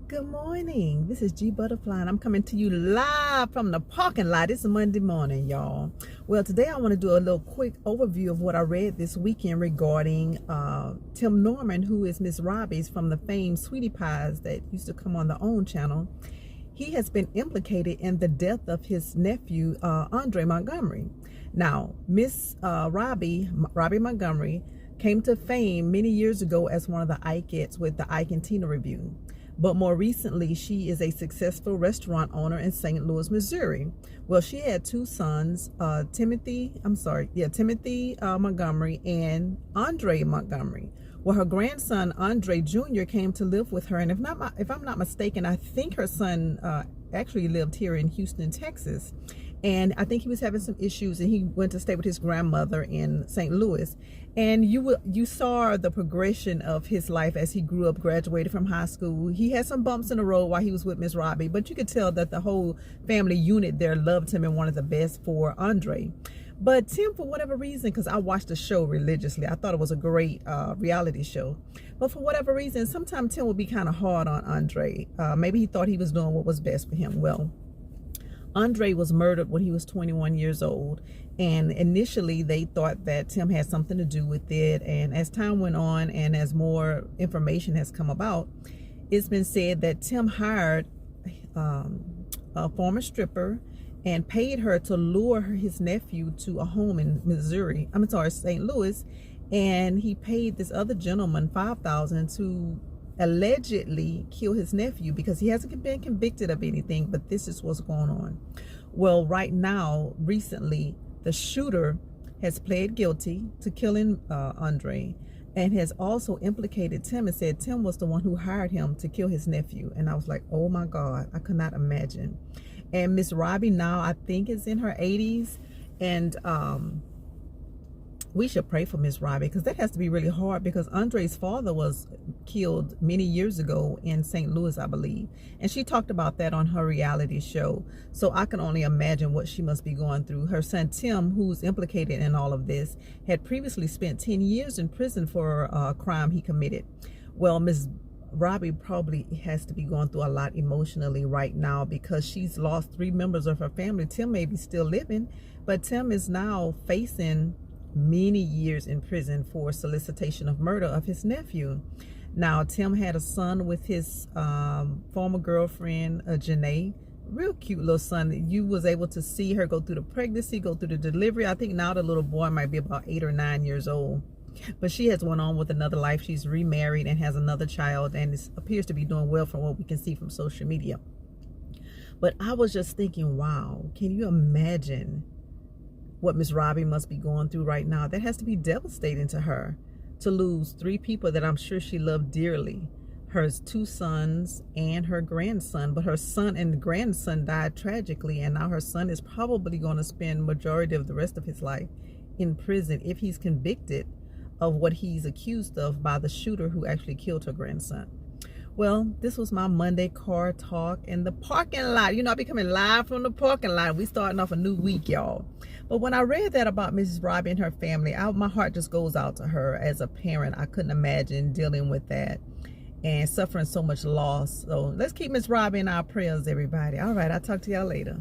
Good morning. This is G Butterfly, and I'm coming to you live from the parking lot. It's Monday morning, y'all. Well, today I want to do a little quick overview of what I read this weekend regarding Tim Norman, who is Miss Robbie's from the famed Sweetie Pies that used to come on the OWN channel. He has been implicated in the death of his nephew, Andre Montgomery. Now, Miss Robbie Montgomery, came to fame many years ago as one of the Ikettes with the Ike and Tina Review. But more recently, she is a successful restaurant owner in St. Louis, Missouri. Well, she had two sons, Timothy Montgomery and Andre Montgomery. Well, her grandson, Andre Jr., came to live with her. And if I'm not mistaken, I think her son actually lived here in Houston, Texas. And I think he was having some issues, and he went to stay with his grandmother in St. Louis. And you saw the progression of his life as he grew up, graduated from high school. He had some bumps in the road while he was with Miss Robbie, but you could tell that the whole family unit there loved him and wanted the best for Andre. But Tim, for whatever reason, because I watched the show religiously, I thought it was a great reality show. But for whatever reason, sometimes Tim would be kind of hard on Andre. Maybe he thought he was doing what was best for him. Well, Andre was murdered when he was 21 years old, and initially they thought that Tim had something to do with it. And as time went on and as more information has come about, it's been said that Tim hired a former stripper and paid her to lure his nephew to a home in St. Louis, and he paid this other gentleman $5,000 to allegedly kill his nephew, because he hasn't been convicted of anything, but this is what's going on. Well, right now, recently, the shooter has pled guilty to killing Andre, and has also implicated Tim and said Tim was the one who hired him to kill his nephew. And I was like, oh my God, I could not imagine. And Miss Robbie now, I think, is in her 80s, and we should pray for Miss Robbie, because that has to be really hard, because Andre's father was killed many years ago in St. Louis, I believe. And she talked about that on her reality show. So I can only imagine what she must be going through. Her son, Tim, who's implicated in all of this, had previously spent 10 years in prison for a crime he committed. Well, Miss Robbie probably has to be going through a lot emotionally right now, because she's lost 3 members of her family. Tim may be still living, but Tim is now facing many years in prison for solicitation of murder of his nephew. Now, Tim had a son with his former girlfriend, Janae. Real cute little son. You was able to see her go through the pregnancy, go through the delivery. I think now the little boy might be about 8 or 9 years old. But she has went on with another life. She's remarried and has another child, and appears to be doing well from what we can see from social media. But I was just thinking, wow, can you imagine what Miss Robbie must be going through right now? That has to be devastating to her, to lose 3 people that I'm sure she loved dearly. Her 2 sons and her grandson. But her son and grandson died tragically, and now her son is probably going to spend majority of the rest of his life in prison if he's convicted of what he's accused of by the shooter who actually killed her grandson. Well, this was my Monday car talk in the parking lot. You know, I'll be coming live from the parking lot. We starting off a new week, y'all. But when I read that about Mrs. Robbie and her family, my heart just goes out to her. As a parent, I couldn't imagine dealing with that and suffering so much loss. So let's keep Miss Robbie in our prayers, everybody. All right, I'll talk to y'all later.